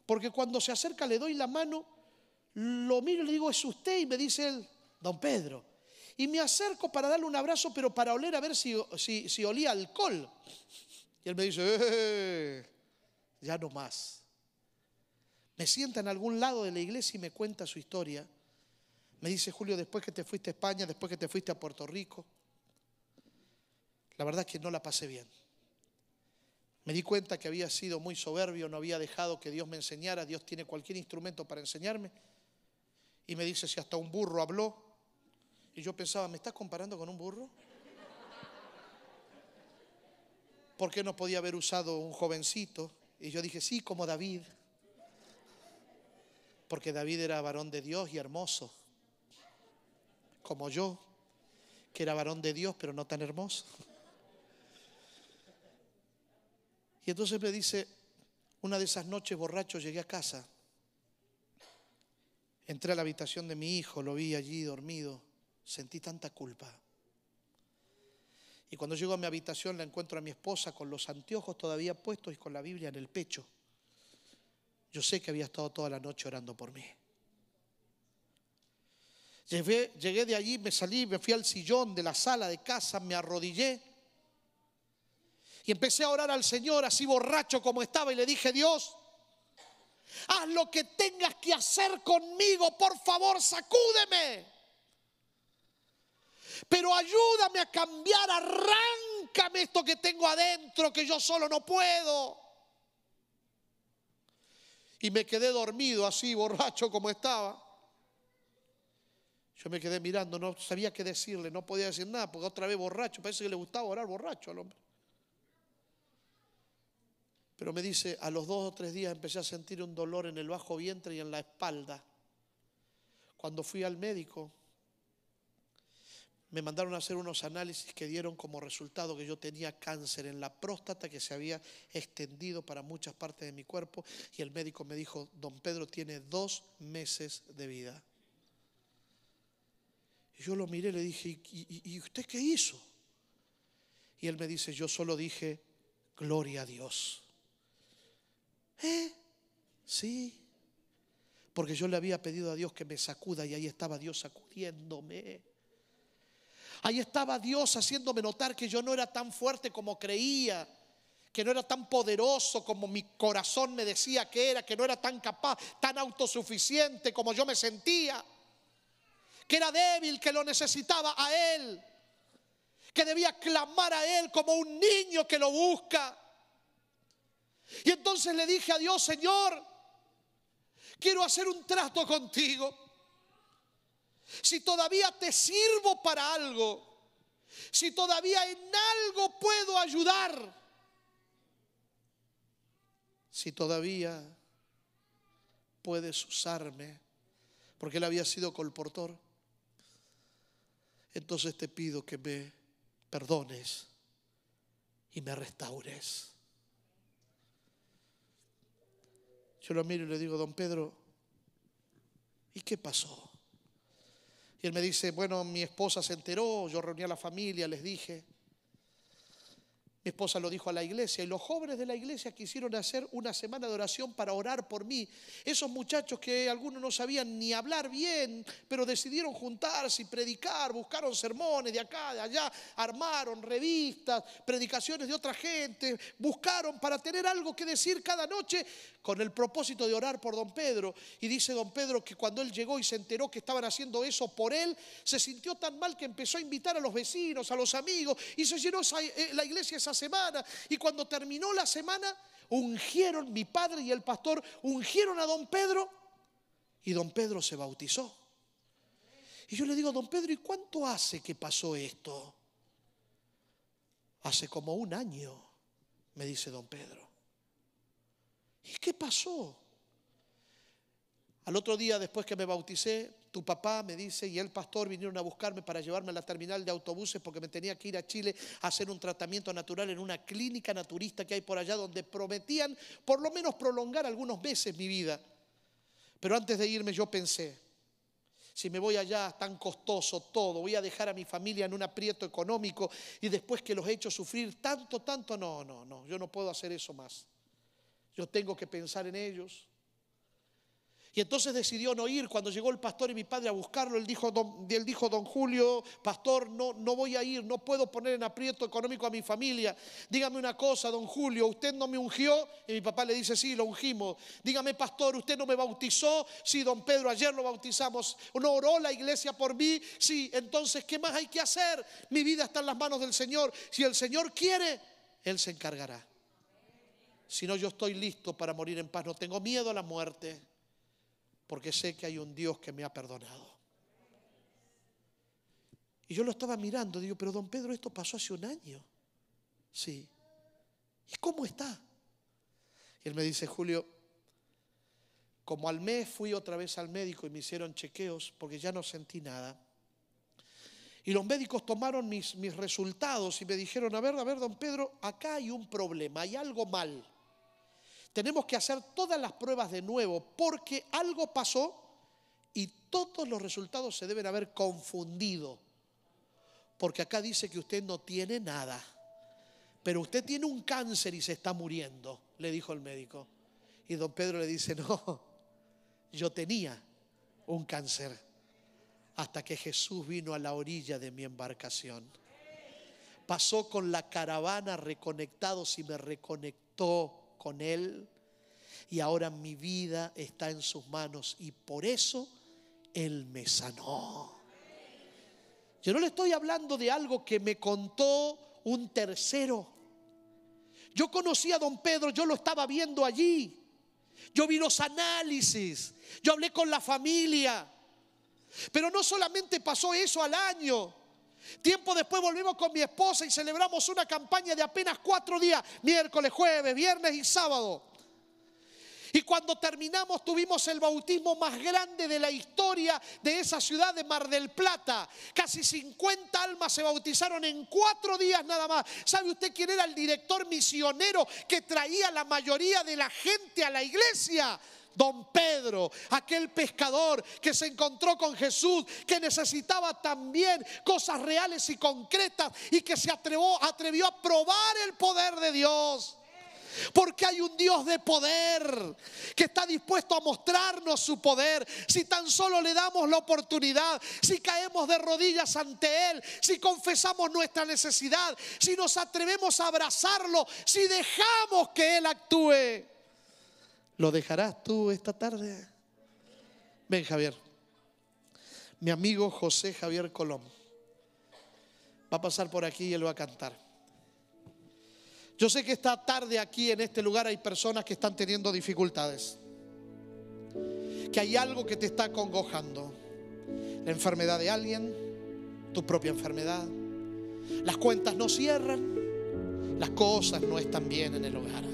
Porque cuando se acerca le doy la mano, lo miro y le digo, ¿es usted? Y me dice él, don Pedro. Y me acerco para darle un abrazo, pero para oler a ver si olía alcohol. Y él me dice, ya no más. Me sienta en algún lado de la iglesia y me cuenta su historia. Me dice, Julio, después que te fuiste a España, después que te fuiste a Puerto Rico, la verdad es que no la pasé bien. Me di cuenta que había sido muy soberbio, no había dejado que Dios me enseñara. Dios tiene cualquier instrumento para enseñarme. Y me dice, si hasta un burro habló. Y yo pensaba, ¿me estás comparando con un burro? ¿Por qué no podía haber usado un jovencito? Y yo dije, sí, como David. Porque David era varón de Dios y hermoso. Como yo, que era varón de Dios, pero no tan hermoso. Y entonces me dice, una de esas noches borracho llegué a casa. Entré a la habitación de mi hijo, lo vi allí dormido. Sentí tanta culpa. Y cuando llego a mi habitación la encuentro a mi esposa con los anteojos todavía puestos y con la Biblia en el pecho. Yo sé que había estado toda la noche orando por mí. Llegué de allí, me salí, me fui al sillón de la sala de casa, me arrodillé y empecé a orar al Señor así borracho como estaba y le dije, Dios, haz lo que tengas que hacer conmigo, por favor, sacúdeme. Pero ayúdame a cambiar, arráncame esto que tengo adentro, que yo solo no puedo. Y me quedé dormido así, borracho como estaba. Yo me quedé mirando, no sabía qué decirle, no podía decir nada, porque otra vez borracho, parece que le gustaba orar borracho al hombre. Pero me dice, a los 2 o 3 días empecé a sentir un dolor en el bajo vientre y en la espalda. Cuando fui al médico, me mandaron a hacer unos análisis que dieron como resultado que yo tenía cáncer en la próstata que se había extendido para muchas partes de mi cuerpo. Y el médico me dijo, don Pedro tiene 2 meses de vida. Y yo lo miré y le dije, ¿y usted qué hizo? Y él me dice, yo solo dije, gloria a Dios. Sí. Porque yo le había pedido a Dios que me sacuda y ahí estaba Dios sacudiéndome. Ahí estaba Dios haciéndome notar que yo no era tan fuerte como creía, que no era tan poderoso como mi corazón me decía que era, que no era tan capaz, tan autosuficiente como yo me sentía, que era débil, que lo necesitaba a Él, que debía clamar a Él como un niño que lo busca. Y entonces le dije a Dios, Señor, quiero hacer un trato contigo. Si todavía te sirvo para algo, si todavía en algo puedo ayudar, si todavía puedes usarme, porque él había sido colportor, entonces te pido que me perdones y me restaures. Yo lo miro y le digo, don Pedro, ¿y qué pasó? Y él me dice, bueno, mi esposa se enteró, yo reuní a la familia, les dije. Mi esposa lo dijo a la iglesia y los jóvenes de la iglesia quisieron hacer una semana de oración para orar por mí. Esos muchachos que algunos no sabían ni hablar bien, pero decidieron juntarse y predicar, buscaron sermones de acá, de allá, armaron revistas, predicaciones de otra gente, buscaron para tener algo que decir cada noche con el propósito de orar por don Pedro. Y dice don Pedro que cuando él llegó y se enteró que estaban haciendo eso por él, se sintió tan mal que empezó a invitar a los vecinos, a los amigos, y se llenó la iglesia esa semana. Y cuando terminó la semana, ungieron, mi padre y el pastor ungieron a don Pedro y don Pedro se bautizó. Y yo le digo, don Pedro, ¿y cuánto hace que pasó esto? Hace como 1 año, me dice don Pedro. ¿Y qué pasó? Al otro día, después que me bauticé, tu papá me dice y el pastor vinieron a buscarme para llevarme a la terminal de autobuses porque me tenía que ir a Chile a hacer un tratamiento natural en una clínica naturista que hay por allá donde prometían por lo menos prolongar algunos meses mi vida. Pero antes de irme yo pensé, Si me voy allá, tan costoso todo. Voy a dejar a mi familia en un aprieto económico y después que los he hecho sufrir tanto. No, yo no puedo hacer eso más. Yo tengo que pensar en ellos. Y entonces decidió no ir. Cuando llegó el pastor y mi padre a buscarlo, él dijo, don Julio, pastor, no voy a ir, no puedo poner en aprieto económico a mi familia. Dígame una cosa, don Julio, ¿usted no me ungió? Y mi papá le dice, sí, lo ungimos. Dígame, pastor, ¿usted no me bautizó? Sí, don Pedro, ayer lo bautizamos. ¿No oró la iglesia por mí? Sí, entonces, ¿qué más hay que hacer? Mi vida está en las manos del Señor. Si el Señor quiere, Él se encargará. Si no, yo estoy listo para morir en paz. No tengo miedo a la muerte, porque sé que hay un Dios que me ha perdonado. Y yo lo estaba mirando, digo, pero don Pedro, esto pasó hace un año. Sí. ¿Y cómo está? Y él me dice, Julio, como al mes fui otra vez al médico y me hicieron chequeos porque ya no sentí nada. Y los médicos tomaron mis resultados y me dijeron, a ver, don Pedro, acá hay un problema, hay algo mal. Tenemos que hacer todas las pruebas de nuevo porque algo pasó y todos los resultados se deben haber confundido. Porque acá dice que usted no tiene nada, pero usted tiene un cáncer y se está muriendo, le dijo el médico. Y don Pedro le dice, no, yo tenía un cáncer hasta que Jesús vino a la orilla de mi embarcación. Pasó con la caravana reconectados y me reconectó con Él, y ahora mi vida está en sus manos y por eso Él me sanó. Yo no le estoy hablando de algo que me contó un tercero. Yo conocí a don Pedro, yo lo estaba viendo allí, yo vi los análisis, yo hablé con la familia. Pero no solamente pasó eso al año. Tiempo después volvimos con mi esposa y celebramos una campaña de apenas 4 días, miércoles, jueves, viernes y sábado. Y cuando terminamos tuvimos el bautismo más grande de la historia de esa ciudad de Mar del Plata. Casi 50 almas se bautizaron en 4 días nada más. ¿Sabe usted quién era el director misionero que traía la mayoría de la gente a la iglesia? Don Pedro, aquel pescador que se encontró con Jesús, que necesitaba también cosas reales y concretas y que se atrevió a probar el poder de Dios. Porque hay un Dios de poder que está dispuesto a mostrarnos su poder si tan solo le damos la oportunidad, si caemos de rodillas ante Él, si confesamos nuestra necesidad, si nos atrevemos a abrazarlo, si dejamos que Él actúe. ¿Lo dejarás tú esta tarde? Ven, Javier. Mi amigo José Javier Colón va a pasar por aquí y él va a cantar. Yo sé que esta tarde aquí en este lugar hay personas que están teniendo dificultades, que hay algo que te está acongojando. La enfermedad de alguien, tu propia enfermedad. Las cuentas no cierran, las cosas no están bien en el hogar.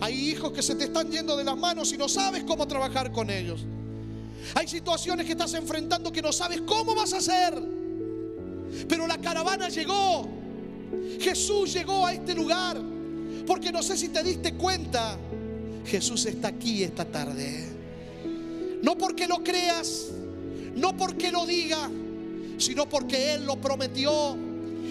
Hay hijos que se te están yendo de las manos y no sabes cómo trabajar con ellos. Hay situaciones que estás enfrentando que no sabes cómo vas a hacer. Pero la caravana llegó. Jesús llegó a este lugar. Porque no sé si te diste cuenta, Jesús está aquí esta tarde. No porque lo creas, no porque lo diga, sino porque Él lo prometió.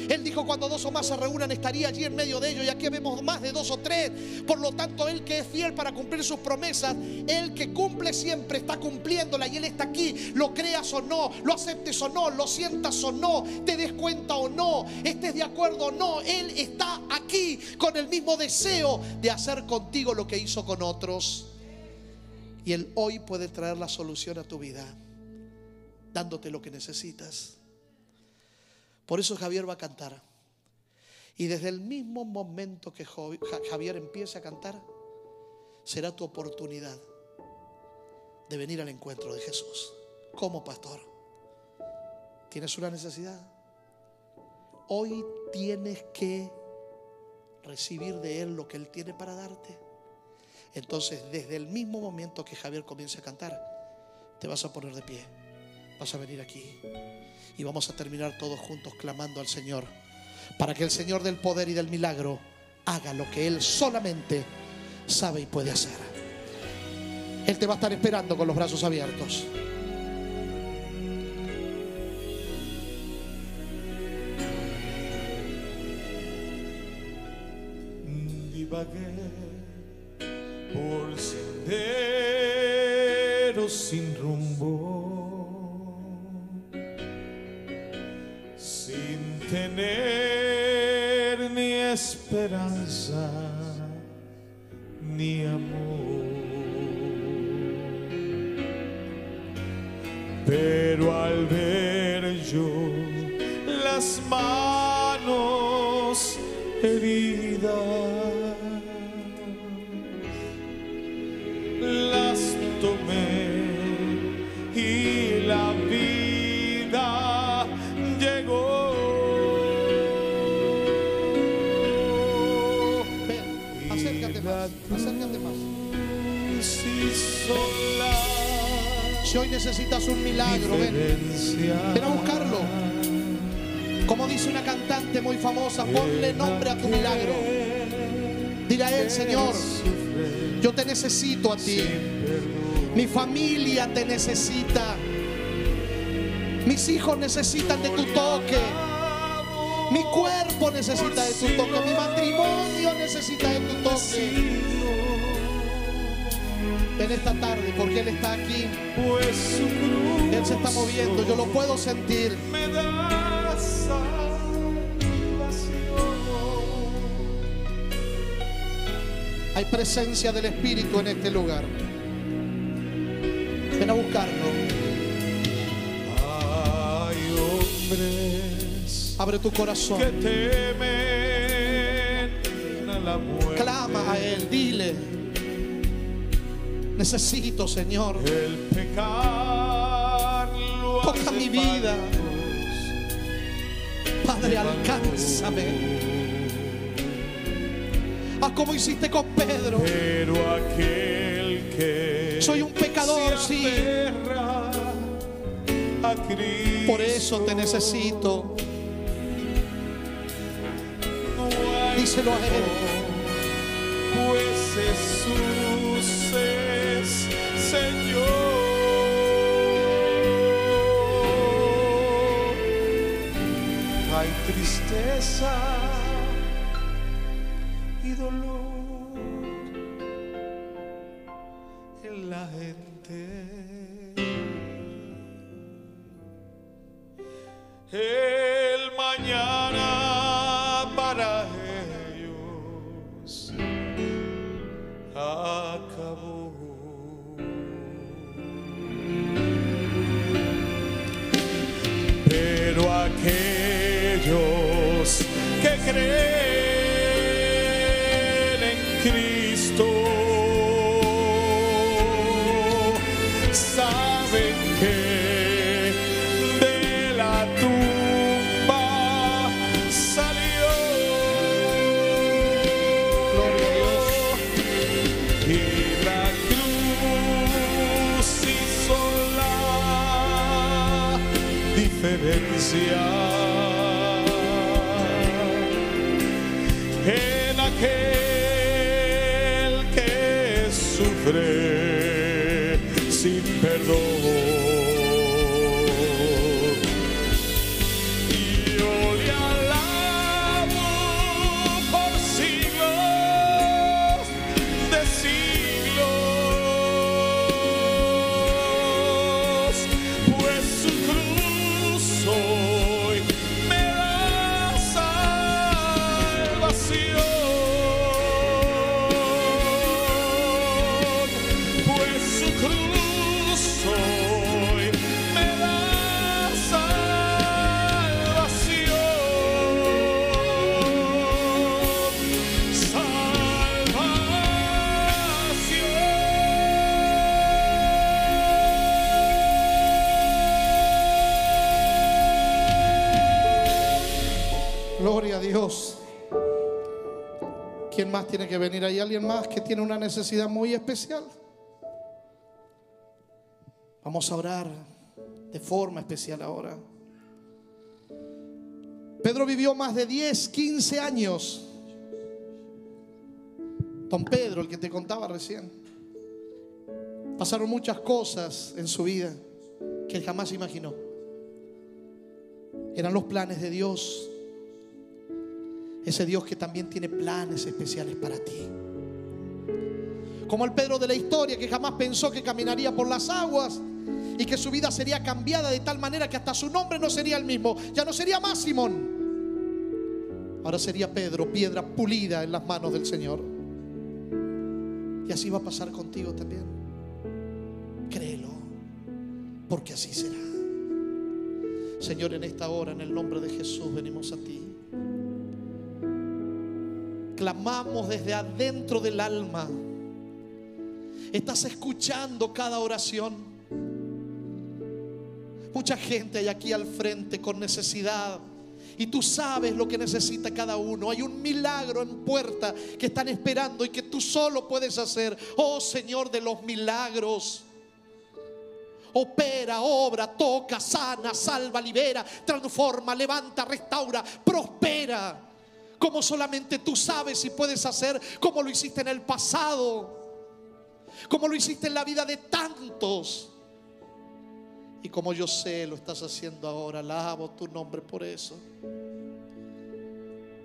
Él dijo, cuando 2 o más se reúnan, estaría allí en medio de ellos. Y aquí vemos más de 2 o 3. Por lo tanto, Él que es fiel para cumplir sus promesas, Él que cumple siempre, está cumpliéndola. Y Él está aquí, lo creas o no, lo aceptes o no, lo sientas o no, te des cuenta o no, estés de acuerdo o no, Él está aquí con el mismo deseo de hacer contigo lo que hizo con otros. Y Él hoy puede traer la solución a tu vida, dándote lo que necesitas. Por eso Javier va a cantar. Y desde el mismo momento que Javier empiece a cantar, será tu oportunidad de venir al encuentro de Jesús. Como pastor, ¿tienes una necesidad? Hoy tienes que recibir de Él lo que Él tiene para darte. Entonces, desde el mismo momento que Javier comience a cantar, te vas a poner de pie. Vas a venir aquí y vamos a terminar todos juntos clamando al Señor para que el Señor del poder y del milagro haga lo que Él solamente sabe y puede hacer. Él te va a estar esperando con los brazos abiertos. vagué por senderos sin rumbo, sin tener ni esperanza ni amor. Pero al ver yo las manos heridas, las tomé y la vida llegó. Ven, acércate más, acércate más. Si sola Si hoy necesitas un milagro, ven a buscarlo. Como dice una cantante muy famosa, ponle nombre a tu milagro. Dile a él: Señor, yo te necesito a ti. Mi familia te necesita. Mis hijos necesitan de tu toque. Mi cuerpo necesita de tu toque. Mi matrimonio necesita de tu toque. Ven esta tarde, porque Él está aquí. pues su cruz Él se está moviendo, yo lo puedo sentir. me da salvación. Hay presencia del Espíritu en este lugar. Ven a buscarlo. Hay hombres Abre tu corazón. que temen a la muerte. Clama a Él, dile: necesito, Señor. El pecar lo Toca hace mi vida. faltos. Padre, alcánzame. Haz como hiciste con Pedro. Pero aquel que Soy un pecador, se sí. aferra a Cristo, Por eso te necesito. no hay Díselo a Él. pues Jesús es Señor. Hay tristeza y dolor en la gente. El mañana para ellos acabó. Pero aquellos que creen en Cristo saben que de la tumba salió. Gloria a Dios. Y la cruz hizo la diferencia en aquel que sufre sin perdón. Y yo le alabo por siglos de siglos, pues su cruz hoy me da salvación, pues su cruz hoy me da salvación. Gloria a Dios. ¿Quién más tiene que venir? ¿Hay alguien más que tiene una necesidad muy especial? Vamos a orar de forma especial ahora. Pedro vivió más de 10, 15 años. Don Pedro, el que te contaba recién. Pasaron muchas cosas en su vida que él jamás imaginó. Eran los planes de Dios. Ese Dios que también tiene planes especiales para ti. Como el Pedro de la historia, que jamás pensó que caminaría por las aguas y que su vida sería cambiada de tal manera que hasta su nombre no sería el mismo. Ya no sería más Simón, ahora sería Pedro, piedra pulida en las manos del Señor. Y así va a pasar contigo también. Créelo, porque así será. Señor, en esta hora, en el nombre de Jesús, venimos a ti. Clamamos desde adentro del alma. Estás escuchando cada oración. Mucha gente hay aquí al frente con necesidad, y tú sabes lo que necesita cada uno. Hay un milagro en puerta que están esperando y que tú solo puedes hacer. Oh Señor de los milagros, opera, obra, toca, sana, salva, libera, transforma, levanta, restaura, prospera, como solamente tú sabes y puedes hacer, como lo hiciste en el pasado, como lo hiciste en la vida de tantos, y como yo sé lo estás haciendo ahora. Alabo tu nombre por eso.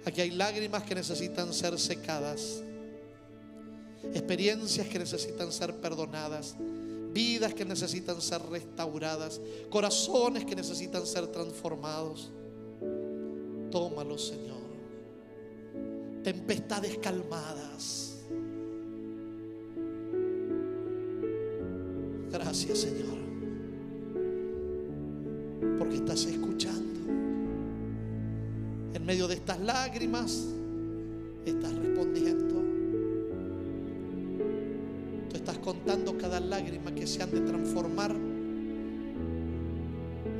Aquí hay lágrimas que necesitan ser secadas, experiencias que necesitan ser perdonadas, vidas que necesitan ser restauradas, corazones que necesitan ser transformados. Tómalo, Señor. Tempestades calmadas. Gracias, Señor, porque estás escuchando. En medio de estas lágrimas estás respondiendo. Tú estás contando cada lágrima que se han de transformar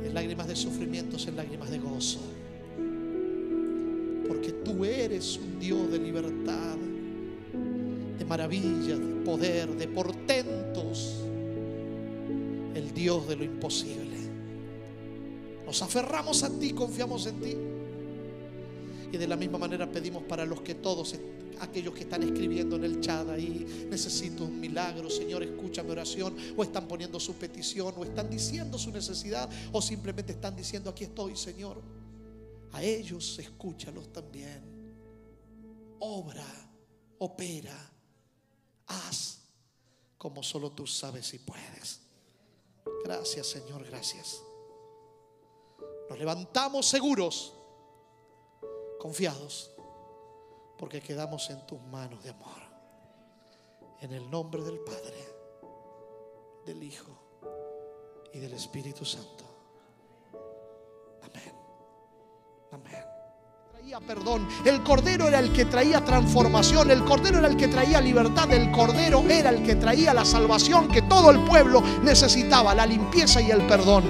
en lágrimas de sufrimientos, en lágrimas de gozo. Porque tú eres un Dios de libertad, de maravillas, de poder, de portentos, el Dios de lo imposible. Nos aferramos a ti, confiamos en ti. Y de la misma manera pedimos para los que todos, aquellos que están escribiendo en el chat ahí, necesito un milagro, Señor, escucha mi oración, o están poniendo su petición, o están diciendo su necesidad, o simplemente están diciendo aquí estoy, Señor. A ellos escúchalos también. Obra, opera, haz como solo tú sabes y puedes. Gracias, Señor, gracias. Nos levantamos seguros, confiados, porque quedamos en tus manos de amor. En el nombre del Padre, del Hijo y del Espíritu Santo. Amén. Amén. Traía perdón. El Cordero era el que traía transformación. El Cordero era el que traía libertad. El Cordero era el que traía la salvación que todo el pueblo necesitaba, la limpieza y el perdón.